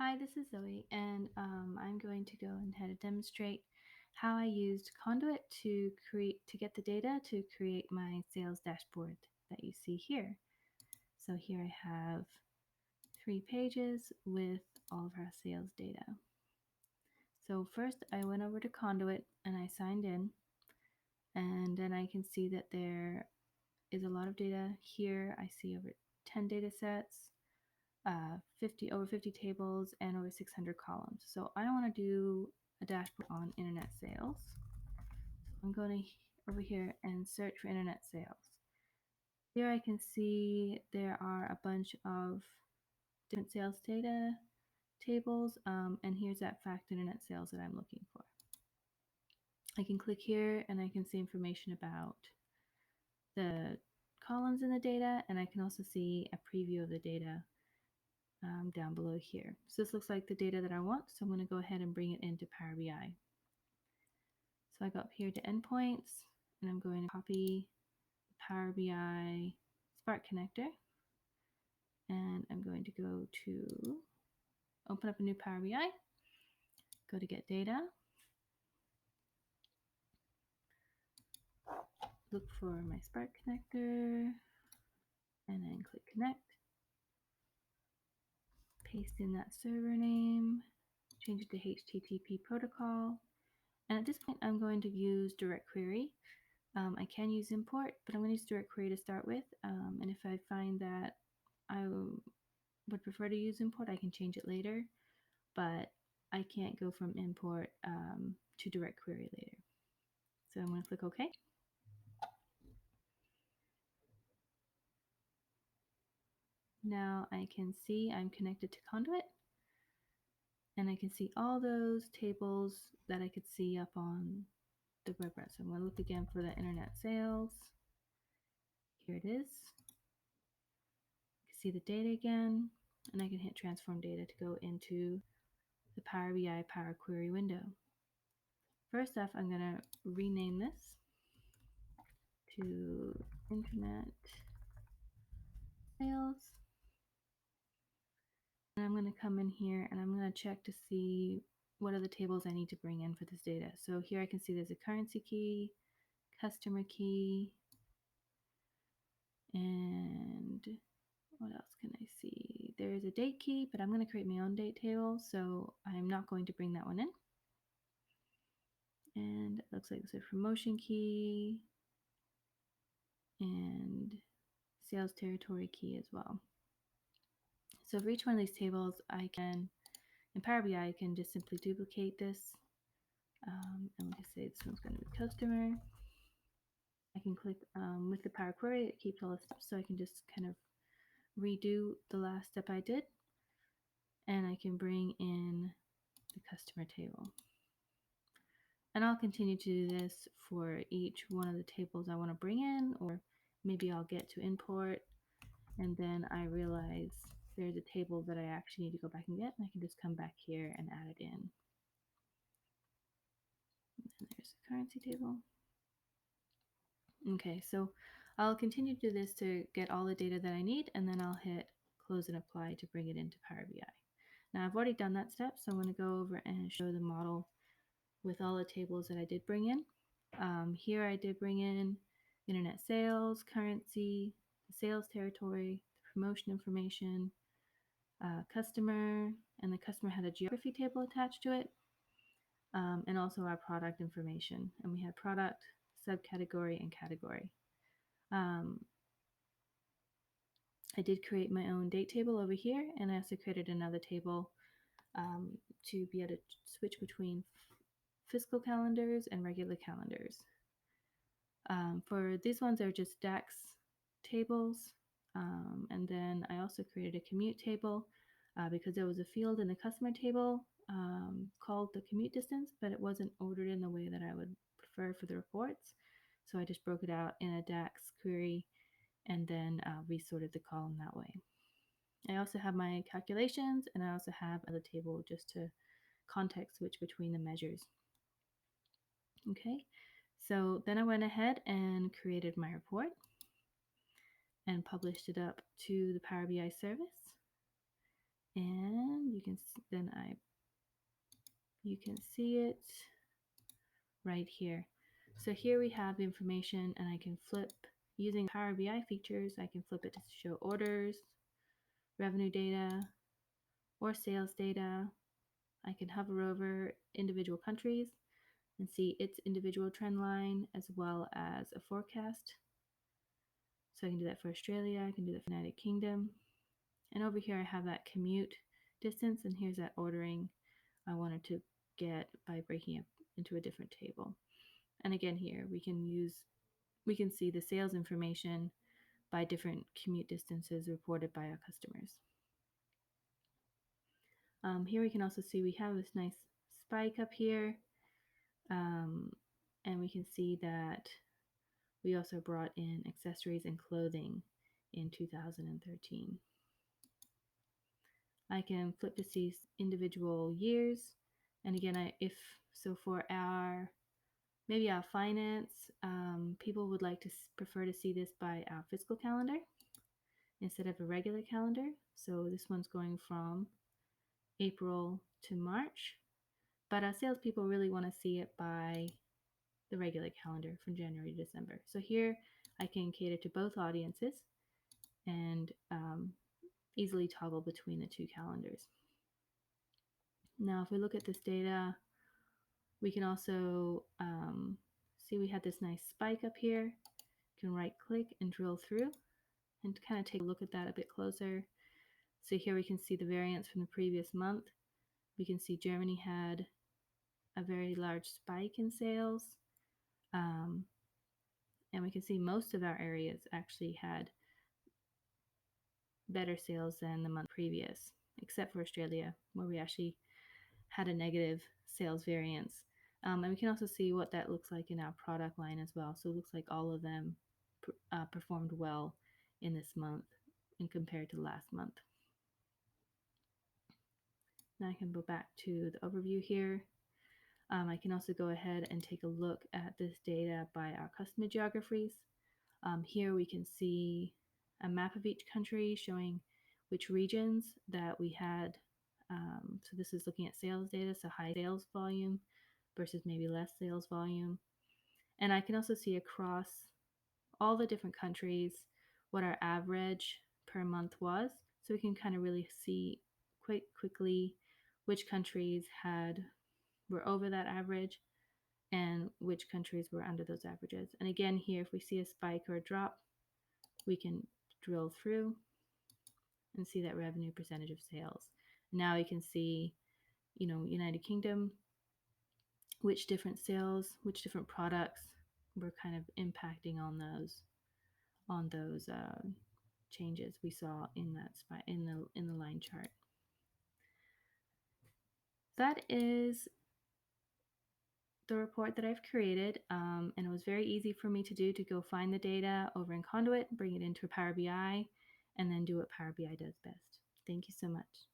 Hi, this is Zoe, and I'm going to go ahead and demonstrate how I used Conduit to get the data to create my sales dashboard that you see here. So here I have 3 pages with all of our sales data. So first I went over to Conduit and I signed in, and then I can see that there is a lot of data here. I see over 10 data sets, over 50 tables, and over 600 columns. So I want to do a dashboard on internet sales. So I'm going to over here and search for internet sales. Here I can see there are a bunch of different sales data tables, and here's that fact internet sales that I'm looking for. I can click here and I can see information about the columns in the data, and I can also see a preview of the data down below here. So this looks like the data that I want, so I'm going to go ahead and bring it into Power BI. So I go up here to endpoints, and I'm going to copy the Power BI Spark connector, and I'm going to go to open up a new Power BI, go to get data, look for my Spark connector, and then click connect, paste in that server name, change it to HTTP protocol, and at this point I'm going to use direct query. I can use import, but I'm going to use direct query to start with, and if I find that I would prefer to use import, I can change it later, but I can't go from import to direct query later. So I'm going to click OK. Now I can see I'm connected to Conduit, and I can see all those tables that I could see up on the web browser. So I'm going to look again for the internet sales. Here it is. You can see the data again, and I can hit transform data to go into the Power BI Power Query window. First off, I'm going to rename this to internet sales. And I'm going to come in here and I'm going to check to see what are the tables I need to bring in for this data. So here I can see there's a currency key, customer key, and what else can I see? There's a date key, but I'm going to create my own date table, so I'm not going to bring that one in. And it looks like there's a promotion key and sales territory key as well. So for each one of these tables, I can, in Power BI, I can just simply duplicate this. And we can say this one's going to be customer. I can click with the Power Query, it keeps all the steps, so I can just kind of redo the last step I did. And I can bring in the customer table. And I'll continue to do this for each one of the tables I want to bring in, or maybe I'll get to import and then I realize there's a table that I actually need to go back and get, and I can just come back here and add it in. And there's the currency table. Okay, so I'll continue to do this to get all the data that I need, and then I'll hit close and apply to bring it into Power BI. Now I've already done that step, so I'm going to go over and show the model with all the tables that I did bring in. Here I did bring in internet sales, currency, the sales territory, the promotion information, customer, and the customer had a geography table attached to it, and also our product information. And we had product, subcategory, and category. I did create my own date table over here, and I also created another table to be able to switch between fiscal calendars and regular calendars. For these ones, they're just DAX tables. And then I also created a commute table because there was a field in the customer table called the commute distance, but it wasn't ordered in the way that I would prefer for the reports. So I just broke it out in a DAX query and then resorted the column that way. I also have my calculations, and I also have a table just to context switch between the measures. Okay, so then I went ahead and created my report and published it up to the Power BI service. And you you can see it right here. So here we have the information, and I can flip using Power BI features. I can flip it to show orders, revenue data, or sales data. I can hover over individual countries and see its individual trend line as well as a forecast. So I can do that for Australia, I can do that for United Kingdom. And over here I have that commute distance, and here's that ordering I wanted to get by breaking it into a different table. And again, here we can see the sales information by different commute distances reported by our customers. Here we can also see we have this nice spike up here, and we can see that we also brought in accessories and clothing in 2013. I can flip to see individual years, and again, for maybe our finance, people would like to prefer to see this by our fiscal calendar instead of a regular calendar. So this one's going from April to March, but our salespeople really want to see it by the regular calendar from January to December. So here I can cater to both audiences and easily toggle between the two calendars. Now, if we look at this data, we can also see we had this nice spike up here. You can right click and drill through and kind of take a look at that a bit closer. So here we can see the variance from the previous month. We can see Germany had a very large spike in sales. And we can see most of our areas actually had better sales than the month previous, except for Australia, where we actually had a negative sales variance. And we can also see what that looks like in our product line as well. So it looks like all of them performed well in this month and compared to last month. Now I can go back to the overview here. I can also go ahead and take a look at this data by our customer geographies. Here we can see a map of each country showing which regions that we had. So this is looking at sales data, so high sales volume versus maybe less sales volume. And I can also see across all the different countries what our average per month was. So we can kind of really see quite quickly which countries were over that average and which countries were under those averages. And again, here, if we see a spike or a drop, we can drill through and see that revenue percentage of sales. Now you can see, United Kingdom, which different sales, which different products were kind of impacting on those changes we saw in that spike in the line chart. That is the report that I've created, and it was very easy for me to do, to go find the data over in Conduit, bring it into Power BI, and then do what Power BI does best. Thank you so much.